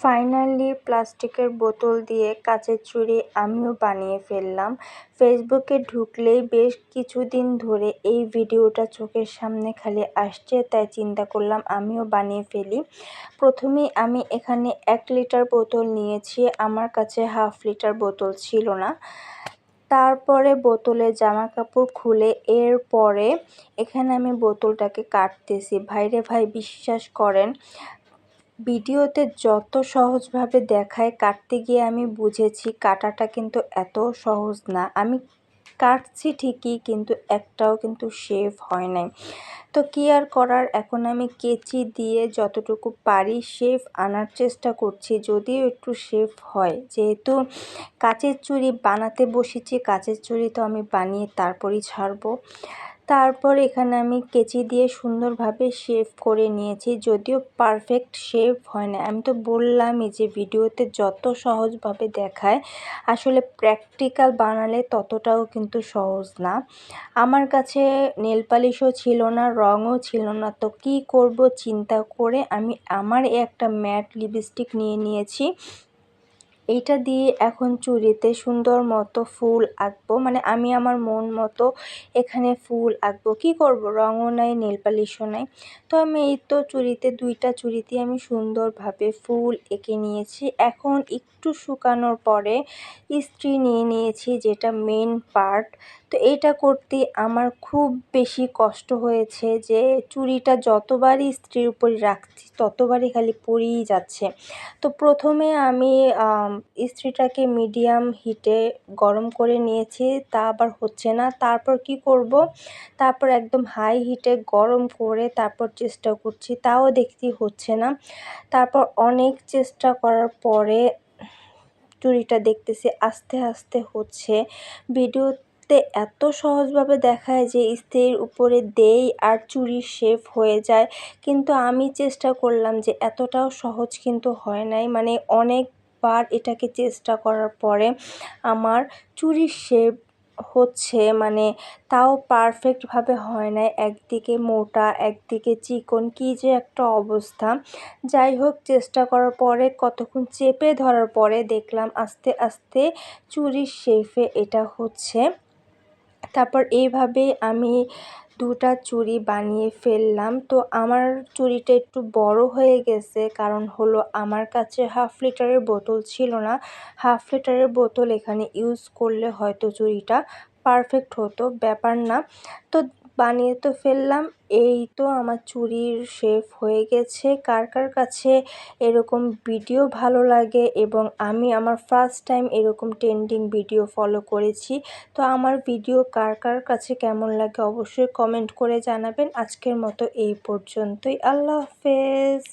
Finally প্লাস্টিকের বোতল দিয়ে কাচের চুড়ি আমিও বানিয়ে ফেললাম। ফেসবুকে ঢুকলেই বেশ কিছুদিন ধরে এই ভিডিওটা চোখের সামনে খালি আসছে, তাই চিন্তা করলাম আমিও বানিয়ে ফেলি। প্রথমেই আমি এখানে 1 লিটার বোতল নিয়েছি, আমার কাছে 1/2 লিটার বোতল ছিল না। তারপরে বোতলের জামা কাপড় খুলে এরপরে এখানে আমি বোতলটাকে কাটতেছি। ভাইরে ভাই, বিশ্বাস করেন ভিডিওতে যত সহজভাবে দেখায় কাটতে গিয়ে আমি বুঝেছি কাটাটা কিন্তু এত সহজ না। আমি কাটছি ঠিকই, কিন্তু একটাও কিন্তু শেভ হয় নাই। তো কী আর করার, এখন আমি কেচি দিয়ে যতটুকু পারি শেভ আনার চেষ্টা করছি, যদিও একটু শেভ হয়। যেহেতু কাচের চুড়ি বানাতে বসেছি, কাচের চুড়ি তো আমি বানিয়ে তারপরই ছাড়বো। তারপর এখানে আমি কেচি দিয়ে সুন্দরভাবে শেভ করে নিয়েছি, যদিও পারফেক্ট শেভ হয় না। আমি তো বললামই যে ভিডিওতে যত সহজভাবে দেখায় আসলে প্র্যাকটিক্যাল বানালে ততটাও কিন্তু সহজ না। আমার কাছে নেল পালিশও ছিল না, রঙও ছিল না, তো কী করব চিন্তা করে আমি আমার একটা ম্যাট লিপস্টিক নিয়ে নিয়েছি। এইটা দিয়ে এখন চুড়িতে সুন্দর মতো ফুল আঁকবো, মানে আমি আমার মন মতো এখানে ফুল আঁকবো। কী করব, রঙও নাই, নেল পালিশও নাই। তো আমি এই তো চুড়িতে 2টা চুড়িতে আমি সুন্দরভাবে ফুল এঁকে নিয়েছি। এখন একটু শুকানোর পরে ইস্ত্রি নিয়ে নিয়েছি, যেটা মেন পার্ট। তো এটা করতে আমার খুব বেশি কষ্ট হয়েছে, যে চুড়িটা যতবারই ইস্ত্রির উপরে রাখছি ততবারই খালি পড়েই যাচ্ছে। তো প্রথমে আমি ইস্ত্রিটাকে মিডিয়াম হিটে গরম করে নিয়েছি, তা আবার হচ্ছে না। তারপর কি করব, তারপর একদম হাই হিটে গরম করে তারপর চেষ্টা করছি, তাও দেখছি হচ্ছে না। তারপর অনেক চেষ্টা করার পরে চুড়িটা দেখতেছি আস্তে আস্তে হচ্ছে। ভিডিওতে এত সহজভাবে দেখায় যে ইস্ত্রির উপরে দেই আর চুড়ি শেভ হয়ে যায়, কিন্তু আমি চেষ্টা করলাম যে এতটাও সহজ কিন্তু হয় নাই। মানে অনেকবার এটাকে চেষ্টা করার পরে আমার চুড়ি শেভ হচ্ছে, মানে তাও পারফেক্টভাবে হয় না। একদিকে মোটা একদিকে চিকন, কী যে একটা অবস্থা। যাই হোক, চেষ্টা করার পরে কতক্ষণ চেপে ধরার পরে দেখলাম আস্তে আস্তে চুড়ির শেপে এটা হচ্ছে। তারপর এইভাবে আমি 2টা চুড়ি বানিয়ে ফেললাম। তো আমার চুড়িটা একটু বড় হয়ে গেছে, কারণ হলো আমার কাছে 1/2 লিটারের বোতল ছিল না। 1/2 লিটারের বোতল এখানে ইউজ করলে হয়তো চুড়িটা পারফেক্ট হতো, ব্যাপার না। তো বানিয়ে তো ফেললাম। এই তো আমার চুড়ির শেপ হয়ে গেছে। কার কার কাছে এরকম ভিডিও ভালো লাগে, এবং আমি আমার ফার্স্ট টাইম এরকম ট্রেন্ডিং ভিডিও ফলো করেছি। তো আমার ভিডিও কার কার কাছে কেমন লাগে অবশ্যই কমেন্ট করে জানাবেন। আজকের মতো এই পর্যন্তই। আল্লাহ হাফেজ।